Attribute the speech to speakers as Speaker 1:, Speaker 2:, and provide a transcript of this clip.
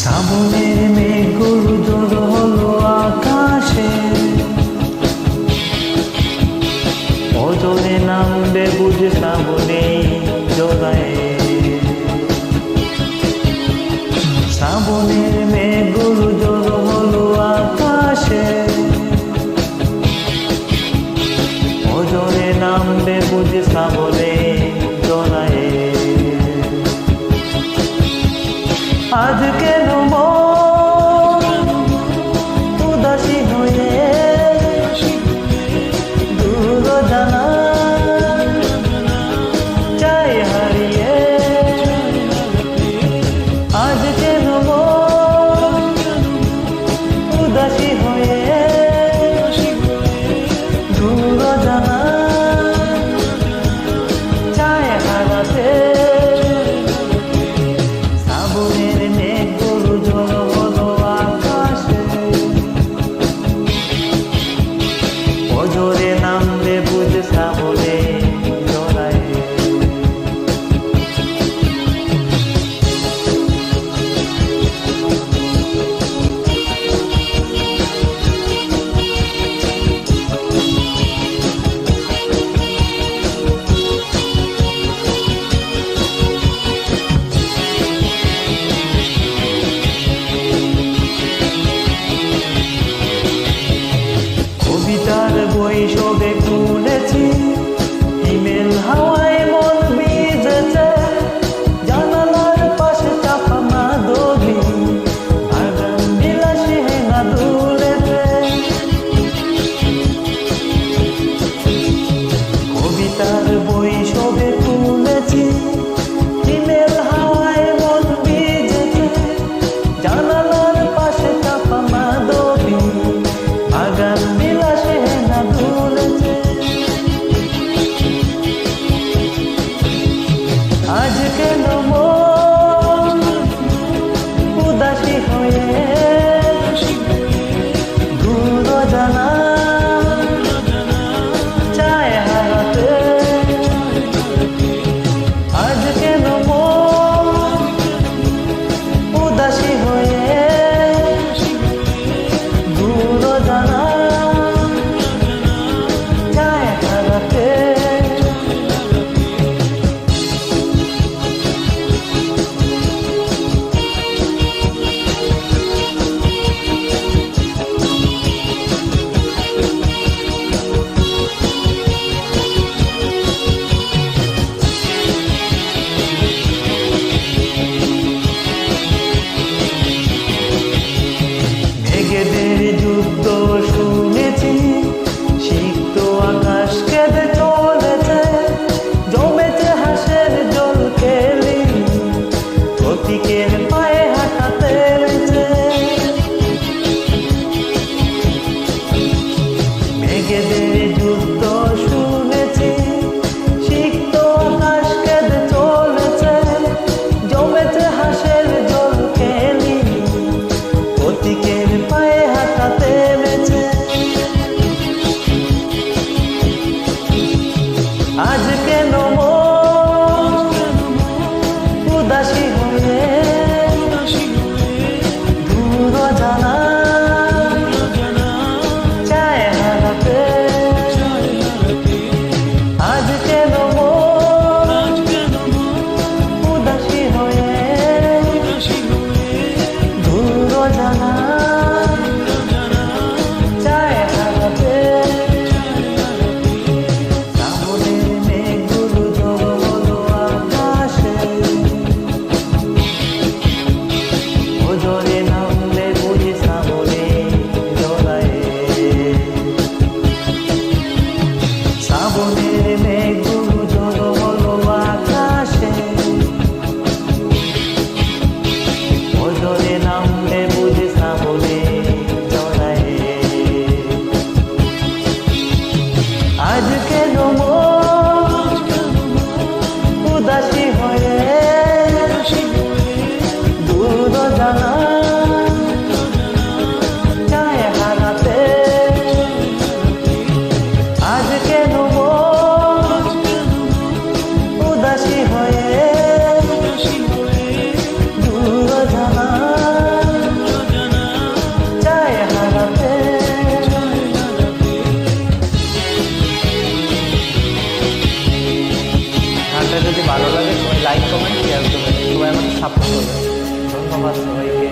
Speaker 1: শ্রাবণের মেঘগুলো জড়ো হলো আকাশে, ওজনে নামবে বুঝে শ্রাবণে জোড়ায়। শ্রাবণের মেঘগুলো জড়ো হলো আকাশে, ওজনে নামবে বুঝে শ্রাবণে জোড়ায়। আজ কেন মন উদাসী হয়ে দূর জানা চাই হারিয়ে। আজ কেন মন উদাসী হয়ে দূর জানা চাই হারাতে। ওজরে নামবে বুঝ শ্রাবণে জোড়ায়। কবিতার বই সবে খুলেছি, হিমেল হাওয়ায় মন ভিজেছে। জানালার পাশে চাপা মাদবি আগান বিলাসী হেনা দুলেছে। কবিতার বই সবে খুলেছি, হিমেল হাওয়ায় মন ভিজেছে। জানালার পাশে চাপা মাদবি আগান বিলাসী হেনা দুলেছে। আজ কেন মন উদাসী হয়ে দূর জানা চায় হারাতে। আজ কেন মন উদাসী হয়ে দূর জানা চায় হারাতে। মেঘেদের যুদ্ধ শুনেছি, সিক্ত আকাশ কেঁদে চলেছে। জমেছে হাসের জল কেলি, প্রতীকের পায়ে হাঁটাতে রয়েছে। মেঘেদের যুদ্ধ শুনেছি, সিক্ত আকাশ কেঁদে চলেছে। জমেছে হাসের জল কেলি, প্রতীকের পায়ে হাঁটাতে মেছে। আজ কেন মন উদাসী হয়ে দূর জানা চায় হারাতে। আজ কেন মন উদাসী হয়ে দূর জানা চায় হারাতে। শ্রাবণের মেঘগুলো জড়ো হলো আকাশে, ওজনে নামলে বুঝি শ্রাবণে জোড়ায়। শ্রাবণের মেঘগুলো জড়ো হলো আকাশে, ওজনে নামলে বুঝি শ্রাবণে জোড়ায়। আজ কেন মন উদাসী হয়ে দূর জানা চায় হারাতে। আজ কেন মন উদাসী হয়ে দূর জানা যদি ভালো লাগে সবাই লাইক কমেন্ট শেয়ার করবেন, সবাই আমাকে সাপোর্ট করবেন। ধন্যবাদ সবাইকে।